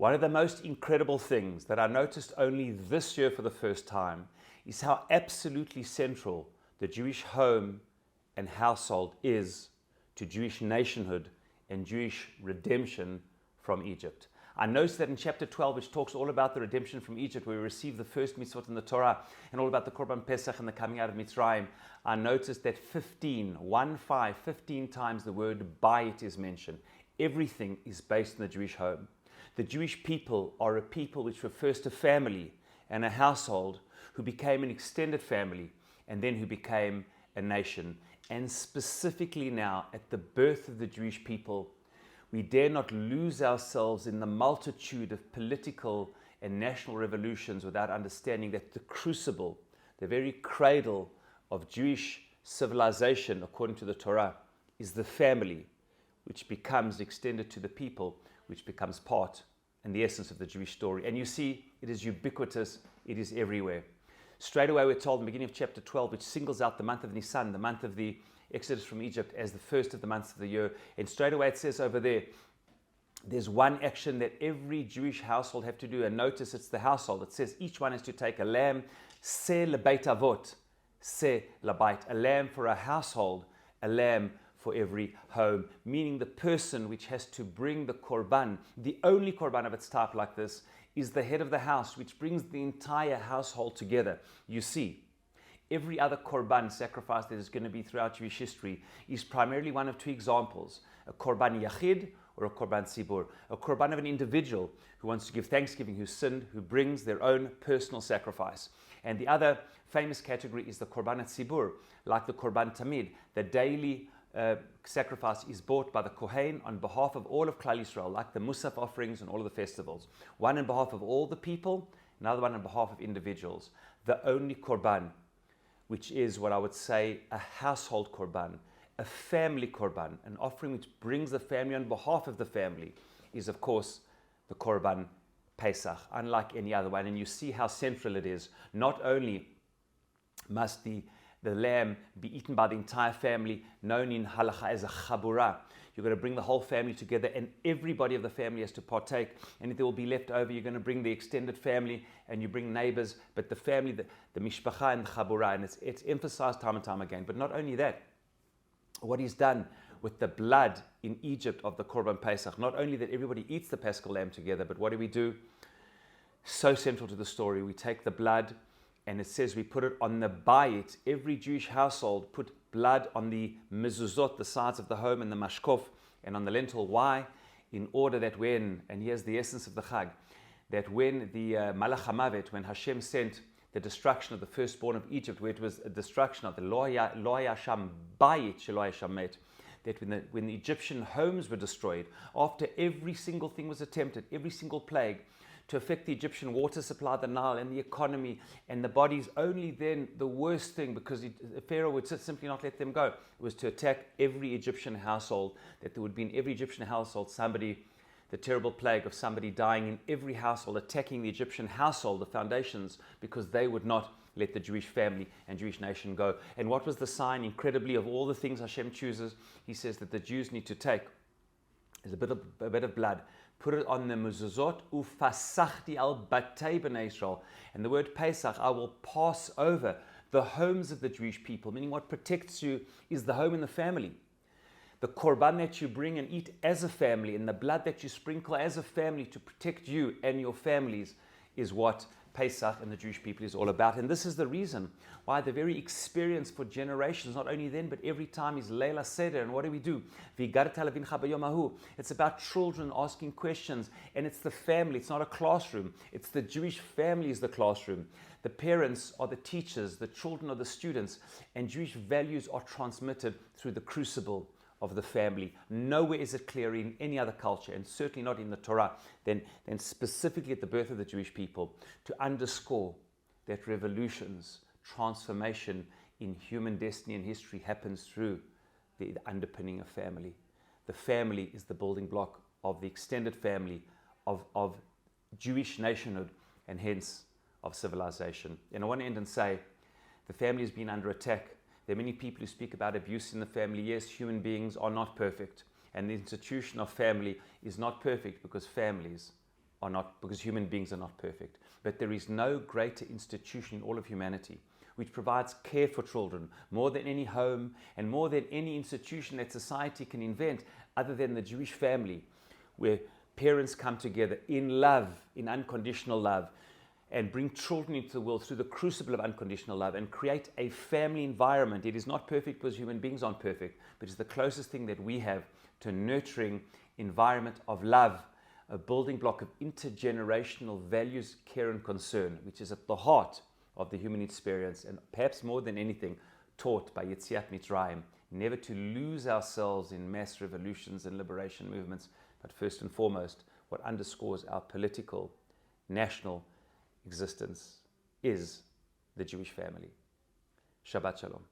One of the most incredible things that I noticed only this year for the first time is how absolutely central the Jewish home and household is to Jewish nationhood and Jewish redemption from Egypt. I noticed that in chapter 12, which talks all about the redemption from Egypt, where we receive the first mitzvot in the Torah, and all about the Korban Pesach and the coming out of Mitzrayim, I noticed that 15 times the word bayit is mentioned. Everything is based in the Jewish home. The Jewish people are a people which were first a family and a household, who became an extended family, and then who became a nation. And specifically now, at the birth of the Jewish people, we dare not lose ourselves in the multitude of political and national revolutions without understanding that the crucible, the very cradle of Jewish civilization, according to the Torah, is the family, which becomes extended to the people, which becomes part and the essence of the Jewish story. And you see, it is ubiquitous, it is everywhere. Straight away, we're told in the beginning of chapter 12, which singles out the month of Nisan, the month of the Exodus from Egypt, as the first of the months of the year. And straight away it says over there, there's one action that every Jewish household have to do. And notice it's the household. It says each one is to take a lamb, se lebeit avot, se lebeit, a lamb for a household, a lamb for every home. Meaning the person which has to bring the korban, the only korban of its type like this, is the head of the house, which brings the entire household together. You see, every other korban sacrifice that is going to be throughout Jewish history is primarily one of two examples: a korban yachid or a korban tzibur, a korban of an individual who wants to give thanksgiving, who sinned, who brings their own personal sacrifice. And the other famous category is the korban tzibur, like the korban tamid. The daily sacrifice is brought by the Kohen on behalf of all of Klal Yisrael, like the Musaf offerings and all of the festivals. One on behalf of all the people, another one on behalf of individuals. The only korban, which is what I would say a household korban, a family korban, an offering which brings the family on behalf of the family, is of course the Korban Pesach, unlike any other one. And you see how central it is. Not only must the lamb be eaten by the entire family, known in halacha as a chabura. You're going to bring the whole family together, and everybody of the family has to partake. And if there will be left over, you're going to bring the extended family, and you bring neighbors, but the family, the mishpacha and the chabura, and it's emphasized time and time again. But not only that, what is done with the blood in Egypt of the Korban Pesach, not only that everybody eats the Paschal lamb together, but what do? So central to the story, we take the blood, and it says we put it on the bayit. Every Jewish household put blood on the mezuzot, the sides of the home, and the mashkof, and on the lintel. Why? In order that when, and here's the essence of the Chag, that when the Malach HaMavet, when Hashem sent the destruction of the firstborn of Egypt, where it was a destruction of the lo haya sham bayit shelo haya sham met, that when the Egyptian homes were destroyed, after every single thing was attempted, every single plague, to affect the Egyptian water supply, the Nile, and the economy, and the bodies, only then the worst thing, because Pharaoh would simply not let them go, was to attack every Egyptian household, that there would be in every Egyptian household somebody, the terrible plague of somebody dying in every household, attacking the Egyptian household, the foundations, because they would not let the Jewish family and Jewish nation go. And what was the sign, incredibly, of all the things Hashem chooses? He says that the Jews need to take is a bit of blood, put it on the mezuzot, ufasachti al batei b'nei Israel. And the word Pesach, I will pass over the homes of the Jewish people, meaning what protects you is the home and the family. The korban that you bring and eat as a family, and the blood that you sprinkle as a family to protect you and your families, is what Pesach and the Jewish people is all about. And this is the reason why the very experience for generations, not only then, but every time, is Leila Seder. And what do? It's about children asking questions, and it's the family. It's not a classroom. It's the Jewish family is the classroom. The parents are the teachers, the children are the students, and Jewish values are transmitted through the crucible of the family. Nowhere is it clearer in any other culture, and certainly not in the Torah, than specifically at the birth of the Jewish people, to underscore that revolutions, transformation in human destiny and history happens through the underpinning of family. The family is the building block of the extended family, of Jewish nationhood, and hence of civilization. And I want to end and say, the family has been under attack. There are many people who speak about abuse in the family. Yes, human beings are not perfect. And the institution of family is not perfect because families are not, because human beings are not perfect. But there is no greater institution in all of humanity which provides care for children more than any home and more than any institution that society can invent, other than the Jewish family, where parents come together in love, in unconditional love, and bring children into the world through the crucible of unconditional love and create a family environment. It is not perfect because human beings aren't perfect, but it's the closest thing that we have to a nurturing environment of love, a building block of intergenerational values, care, and concern, which is at the heart of the human experience, and perhaps more than anything, taught by Yetziat Mitzrayim, never to lose ourselves in mass revolutions and liberation movements, but first and foremost, what underscores our political, national existence is the Jewish family. Shabbat Shalom.